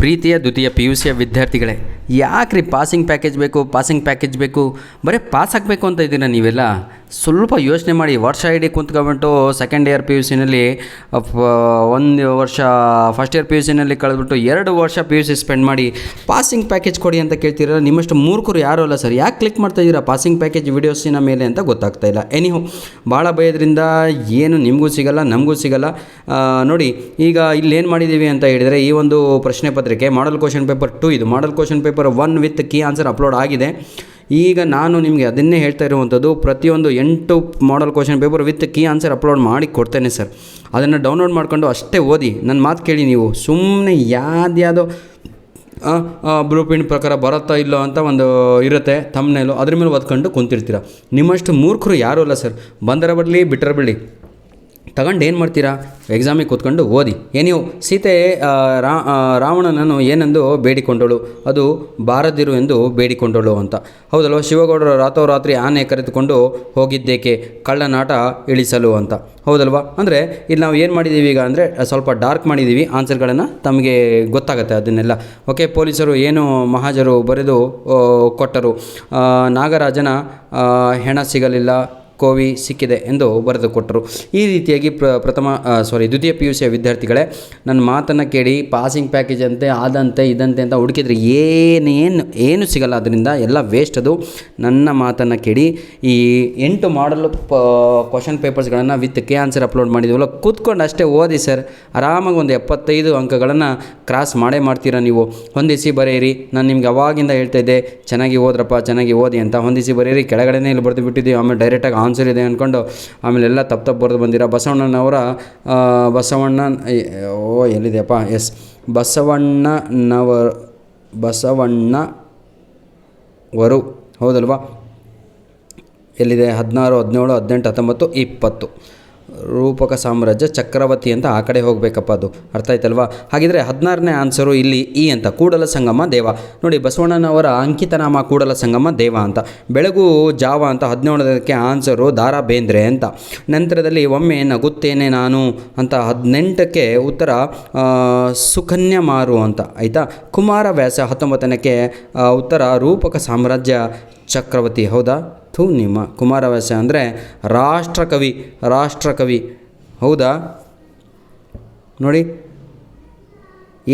ಪ್ರೀತಿಯ ದ್ವಿತೀಯ P U ಸಿಯ ವಿದ್ಯಾರ್ಥಿಗಳೇ, ಯಾಕ್ರಿ ಪಾಸಿಂಗ್ ಪ್ಯಾಕೇಜ್ ಬೇಕು ಬರೀ ಪಾಸ್ ಆಗಬೇಕು ಅಂತ ಇದ್ದೀರಾ ನೀವೆಲ್ಲ? ಸ್ವಲ್ಪ ಯೋಚನೆ ಮಾಡಿ. ವರ್ಷ ಇಡೀ ಕುಂತ್ಕೊಬಿಟ್ಟು ಸೆಕೆಂಡ್ ಇಯರ್ ಪಿ ಯು ಸಿನಲ್ಲಿ ಒಂದು ವರ್ಷ ಫಸ್ಟ್ ಇಯರ್ ಪಿ ಯು ಸಿನಲ್ಲಿ ಕಳೆದ್ಬಿಟ್ಟು 2 ವರ್ಷ ಪಿ ಯು ಸಿ ಸ್ಪೆಂಡ್ ಮಾಡಿ ಪಾಸಿಂಗ್ ಪ್ಯಾಕೇಜ್ ಕೊಡಿ ಅಂತ ಕೇಳ್ತೀರಲ್ಲ. ನಿಮ್ಮಷ್ಟು ಮೂರ್ಖರು ಯಾರೂ ಅಲ್ಲ ಸರ್. ಯಾಕೆ ಕ್ಲಿಕ್ ಮಾಡ್ತಾ ಇದ್ದೀರಾ ಪಾಸಿಂಗ್ ಪ್ಯಾಕೇಜ್ ವಿಡಿಯೋಸಿನ ಮೇಲೆ ಅಂತ ಗೊತ್ತಾಗ್ತಾ ಇಲ್ಲ. ಎನಿಹೋ, ಭಾಳ ಭಯದ್ರಿಂದ ಏನು ನಿಮಗೂ ಸಿಗಲ್ಲ, ನಮಗೂ ಸಿಗಲ್ಲ. ನೋಡಿ, ಈಗ ಇಲ್ಲೇನು ಮಾಡಿದ್ದೀವಿ ಅಂತ ಹೇಳಿದರೆ, ಈ ಒಂದು ಪ್ರಶ್ನೆ ಪತ್ರಿಕೆ ಮಾಡಲ್ ಕ್ವಶನ್ ಪೇಪರ್ 2 ಇದು. Model question paper 1 with key answer upload ಆಗಿದೆ. ಈಗ ನಾನು ನಿಮಗೆ ಅದನ್ನೇ ಹೇಳ್ತಾ ಇರುವಂಥದ್ದು, ಪ್ರತಿಯೊಂದು 8 model question paper with key answer upload ಮಾಡಿ ಕೊಡ್ತೇನೆ ಸರ್. ಅದನ್ನು ಡೌನ್ಲೋಡ್ ಮಾಡ್ಕೊಂಡು ಅಷ್ಟೇ ಓದಿ. ನನ್ನ ಮಾತು ಕೇಳಿ. ನೀವು ಸುಮ್ಮನೆ ಯಾವುದ್ಯಾವುದೋ ಬ್ಲೂ ಪ್ರಿಂಟ್ ಪ್ರಕಾರ ಬರುತ್ತಾ ಇಲ್ಲೋ ಅಂತ ಒಂದು ಇರುತ್ತೆ ಥಂಬ್ನೇಲು, ಅದ್ರ ಮೇಲೆ ಓದ್ಕೊಂಡು ಕುಂತಿರ್ತೀರ. ನಿಮ್ಮಷ್ಟು ಮೂರ್ಖರು ಯಾರೂ ಅಲ್ಲ ಸರ್. ಬಂದರ ಬರಲಿ ಬಿಟ್ಟರೆ ಬಿಡಲಿ, ತಗೊಂಡು ಏನು ಮಾಡ್ತೀರಾ? ಎಕ್ಸಾಮಿಗೆ ಕೂತ್ಕೊಂಡು ಓದಿ. ನೀವು ಸೀತೆ ರಾವಣನನ್ನು ಏನೆಂದು ಬೇಡಿಕೊಂಡಳು? ಅದು ಬಾರದಿರು ಎಂದು ಬೇಡಿಕೊಂಡಳು ಅಂತ. ಹೌದಲ್ವ? ಶಿವಗೌಡರು ರಾತ್ರೋರಾತ್ರಿ ಆನೆ ಕರೆದುಕೊಂಡು ಹೋಗಿದ್ದೇಕೆ? ಕಳ್ಳನಾಟ ಇಳಿಸಲು ಅಂತ. ಹೌದಲ್ವಾ? ಅಂದರೆ ಇಲ್ಲಿ ನಾವು ಏನು ಮಾಡಿದ್ದೀವಿ ಈಗ ಅಂದರೆ, ಸ್ವಲ್ಪ ಡಾರ್ಕ್ ಮಾಡಿದ್ದೀವಿ ಆನ್ಸರ್ಗಳನ್ನು, ತಮಗೆ ಗೊತ್ತಾಗುತ್ತೆ ಅದನ್ನೆಲ್ಲ. ಓಕೆ, ಪೊಲೀಸರು ಏನು ಮಹಾಜರು ಬರೆದು ಕೊಟ್ಟರು? ನಾಗರಾಜನ ಹೆಣ ಸಿಗಲಿಲ್ಲ, ಕೋವಿ ಸಿಕ್ಕಿದೆ ಎಂದು ಬರೆದು ಕೊಟ್ಟರು. ಈ ರೀತಿಯಾಗಿ ದ್ವಿತೀಯ ಪಿ ಯು ಸಿಯ ವಿದ್ಯಾರ್ಥಿಗಳೇ, ನನ್ನ ಮಾತನ್ನು ಕೇಳಿ. ಪಾಸಿಂಗ್ ಪ್ಯಾಕೇಜ್ ಅಂತೆ, ಆದಂತೆ ಇದಂತೆ ಅಂತ ಹುಡುಕಿದ್ರೆ ಏನು ಸಿಗಲ್ಲ. ಅದರಿಂದ ಎಲ್ಲ ವೇಸ್ಟ್. ಅದು ನನ್ನ ಮಾತನ್ನು ಕೇಳಿ. ಈ 8 ಮಾಡಲ್ ಕ್ವಶನ್ ಪೇಪರ್ಸ್ಗಳನ್ನು ವಿತ್ ಕೆ ಆನ್ಸರ್ ಅಪ್ಲೋಡ್ ಮಾಡಿದ್ದೀವಲ್ಲ, ಕೂತ್ಕೊಂಡು ಅಷ್ಟೇ ಓದಿ ಸರ್. ಆರಾಮಾಗಿ ಒಂದು 75 ಅಂಕಗಳನ್ನು ಕ್ರಾಸ್ ಮಾಡ್ತೀರಾ ನೀವು. ಹೊಂದಿಸಿ ಬರೆಯಿರಿ. ನಾನು ನಿಮ್ಗೆ ಅವಾಗಿಂದ ಹೇಳ್ತಾ ಇದ್ದೆ, ಚೆನ್ನಾಗಿ ಓದ್ರಪ್ಪ, ಚೆನ್ನಾಗಿ ಓದಿ ಅಂತ. ಹೊಂದಿಸಿ ಬರೆಯಿರಿ. ಕೆಳಗಡೆನೇ ಇಲ್ಲಿ ಬರೆದು ಬಿಟ್ಟಿದ್ದೀವಿ. ಆಮೇಲೆ ಡೈರೆಕ್ಟಾಗಿ ಆನ್ಸರ್ ಇದೆ ಅಂದ್ಕೊಂಡು ಆಮೇಲೆ ಎಲ್ಲ ತಪ್ಪು ಬರೆದು ಬಂದಿರ. ಬಸವಣ್ಣವರು ಹೌದಲ್ವಾ? ಎಲ್ಲಿದೆ? 16, 17, 18, 19, 20 ರೂಪಕ ಸಾಮ್ರಾಜ್ಯ ಚಕ್ರವರ್ತಿ ಅಂತ ಆ ಕಡೆ ಹೋಗಬೇಕಪ್ಪ. ಅದು ಅರ್ಥ ಆಯ್ತಲ್ವಾ? ಹಾಗಿದ್ರೆ 16ನೇ ಆನ್ಸರು ಇಲ್ಲಿ ಈ ಅಂತ, ಕೂಡಲ ಸಂಗಮ ದೇವ. ನೋಡಿ, ಬಸವಣ್ಣನವರ ಅಂಕಿತನಾಮ ಕೂಡಲ ಸಂಗಮ ದೇವ ಅಂತ. ಬೆಳಗು ಜಾವ ಅಂತ 17ಕ್ಕೆ ಆನ್ಸರು ದಾರಾ ಬೇಂದ್ರೆ ಅಂತ. ನಂತರದಲ್ಲಿ ಒಮ್ಮೆ ನಗುತ್ತೇನೆ ನಾನು ಅಂತ 18ಕ್ಕೆ ಉತ್ತರ ಸುಕನ್ಯಾ ಮಾರು ಅಂತ. ಆಯಿತಾ? ಕುಮಾರವ್ಯಾಸ 19ಕ್ಕೆ ಉತ್ತರ ರೂಪಕ ಸಾಮ್ರಾಜ್ಯ ಚಕ್ರವರ್ತಿ. ಹೌದಾ? ನಿಮ್ಮ ಕುಮಾರವ್ಯಾಸ ಅಂದರೆ ರಾಷ್ಟ್ರಕವಿ. ಹೌದಾ? ನೋಡಿ,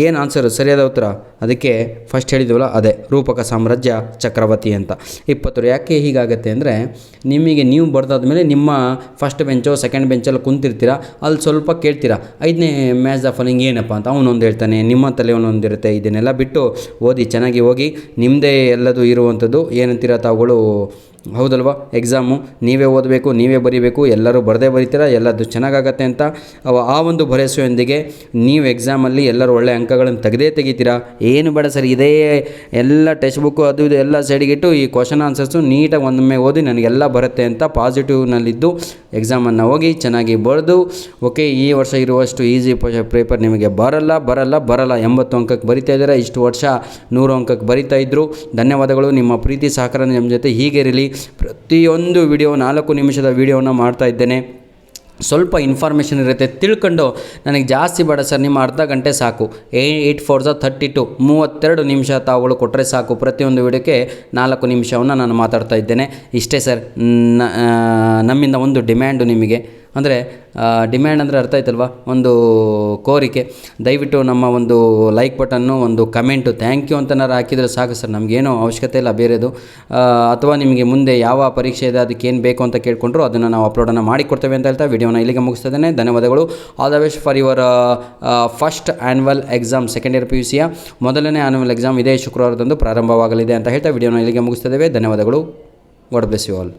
ಏನು ಆನ್ಸರು ಸರಿಯಾದ ಉತ್ತರ? ಅದಕ್ಕೆ ಫಸ್ಟ್ ಹೇಳಿದ್ವಲ್ಲ, ಅದೇ ರೂಪಕ ಸಾಮ್ರಾಜ್ಯ ಚಕ್ರವರ್ತಿ ಅಂತ. 20. ಯಾಕೆ ಹೀಗಾಗತ್ತೆ ಅಂದರೆ, ನೀವು ಬರ್ದಾದ್ಮೇಲೆ ನಿಮ್ಮ ಫಸ್ಟ್ ಬೆಂಚೋ ಸೆಕೆಂಡ್ ಬೆಂಚಲ್ಲಿ ಕುಂತಿರ್ತೀರ, ಅಲ್ಲಿ ಸ್ವಲ್ಪ ಕೇಳ್ತೀರಾ 5ನೇ ಮ್ಯಾಚ್ ದ ಫಾಲೋಯಿಂಗ್ ಏನಪ್ಪ ಅಂತ. ಅವನೊಂದು ಹೇಳ್ತಾನೆ, ನಿಮ್ಮ ತಲೆ ಒಂದೊಂದಿರುತ್ತೆ. ಇದನ್ನೆಲ್ಲ ಬಿಟ್ಟು ಓದಿ, ಚೆನ್ನಾಗಿ ಹೋಗಿ. ನಿಮ್ಮದೇ ಎಲ್ಲದು ಇರುವಂಥದ್ದು ಏನಂತೀರ ತಾವುಗಳು. ಹೌದಲ್ವಾ? ಎಕ್ಸಾಮು ನೀವೇ ಓದಬೇಕು, ನೀವೇ ಬರೀಬೇಕು. ಎಲ್ಲರೂ ಬರದೇ ಬರೀತೀರ, ಎಲ್ಲದು ಚೆನ್ನಾಗಾಗತ್ತೆ ಅಂತ ಆ ಒಂದು ಭರವಸೆಯೊಂದಿಗೆ ನೀವು ಎಕ್ಸಾಮಲ್ಲಿ ಎಲ್ಲರೂ ಒಳ್ಳೆ ಅಂಕಗಳನ್ನು ತೆಗಿತೀರಾ. ಏನು ಬೇಡ ಸರ್, ಇದೇ ಎಲ್ಲ ಟೆಕ್ಸ್ಟ್ ಬುಕ್ಕು ಅದು ಇದು ಎಲ್ಲ ಸೈಡಿಗಿಟ್ಟು ಈ ಕ್ವಶನ್ ಆನ್ಸರ್ಸು ನೀಟಾಗಿ ಒಂದೊಮ್ಮೆ ಓದಿ ನನಗೆಲ್ಲ ಬರುತ್ತೆ ಅಂತ ಪಾಸಿಟಿವ್ನಲ್ಲಿದ್ದು ಎಕ್ಸಾಮನ್ನು ಹೋಗಿ ಚೆನ್ನಾಗಿ ಬರೆದು. ಓಕೆ, ಈ ವರ್ಷ ಇರುವಷ್ಟು ಈಸಿ ಪೇಪರ್ ನಿಮಗೆ ಬರಲ್ಲ. 80 ಅಂಕಕ್ಕೆ ಬರಿತಾ ಇದ್ದಾರೆ. ಇಷ್ಟು ವರ್ಷ 100 ಅಂಕಕ್ಕೆ ಬರಿತಾ ಇದ್ದರು. ಧನ್ಯವಾದಗಳು. ನಿಮ್ಮ ಪ್ರೀತಿ ಸಹಕಾರ ನಮ್ಮ ಜೊತೆ ಹೀಗೆ ಇರಲಿ. ಪ್ರತಿಯೊಂದು ವಿಡಿಯೋ 4 ನಿಮಿಷದ ವಿಡಿಯೋನ ಮಾಡ್ತಾ ಇದ್ದೇನೆ. ಸ್ವಲ್ಪ ಇನ್ಫಾರ್ಮೇಷನ್ ಇರುತ್ತೆ, ತಿಳ್ಕೊಂಡು. ನನಗೆ ಜಾಸ್ತಿ ಬೇಡ ಸರ್, ನಿಮ್ಮ ಅರ್ಧ ಗಂಟೆ ಸಾಕು. 8 4 32 32 ನಿಮಿಷ ತಾವುಗಳು ಕೊಟ್ಟರೆ ಸಾಕು. ಪ್ರತಿಯೊಂದು ವಿಡಿಯೋಕ್ಕೆ 4 ನಿಮಿಷವನ್ನು ನಾನು ಮಾತಾಡ್ತಾ ಇದ್ದೇನೆ. ಇಷ್ಟೇ ಸರ್ ನಮ್ಮಿಂದ ಒಂದು ಡಿಮ್ಯಾಂಡು ನಿಮಗೆ. ಅಂದರೆ ಡಿಮ್ಯಾಂಡ್ ಅಂದರೆ ಅರ್ಥ ಆಯ್ತಲ್ವಾ? ಒಂದು ಕೋರಿಕೆ. ದಯವಿಟ್ಟು ನಮ್ಮ ಒಂದು ಲೈಕ್ ಬಟನ್ನು, ಒಂದು ಕಮೆಂಟು, ಥ್ಯಾಂಕ್ ಯು ಅಂತನಾರು ಹಾಕಿದರೆ ಸಾಕು ಸರ್. ನಮಗೇನೋ ಅವಶ್ಯಕತೆ ಇಲ್ಲ ಬೇರೆದು. ಅಥವಾ ನಿಮಗೆ ಮುಂದೆ ಯಾವ ಪರೀಕ್ಷೆ ಇದೆ, ಅದಕ್ಕೇನು ಬೇಕು ಅಂತ ಕೇಳಿಕೊಂಡ್ರು ಅದನ್ನು ನಾವು ಅಪ್ಲೋಡನ್ನು ಮಾಡಿಕೊಡ್ತೇವೆ ಅಂತ ಹೇಳ್ತಾ ವಿಡಿಯೋನ ಇಲ್ಲಿಗೆ ಮುಗಿಸ್ತಾ ಇದ್ದೇನೆ. ಧನ್ಯವಾದಗಳು. All the best for your first annual exam. Second year P U ಸಿಯ ಮೊದಲನೇ ಆ್ಯನ್ಯುವಲ್ ಎಕ್ಸಾಮ್ ಇದೇ ಶುಕ್ರವಾರದಂದು ಪ್ರಾರಂಭವಾಗಲಿದೆ ಅಂತ ಹೇಳ್ತಾ ವಿಡಿಯೋನ ಇಲ್ಲಿಗೆ ಮುಗಿಸ್ತಾ ಇದ್ದೇವೆ. ಧನ್ಯವಾದಗಳು. God bless you all.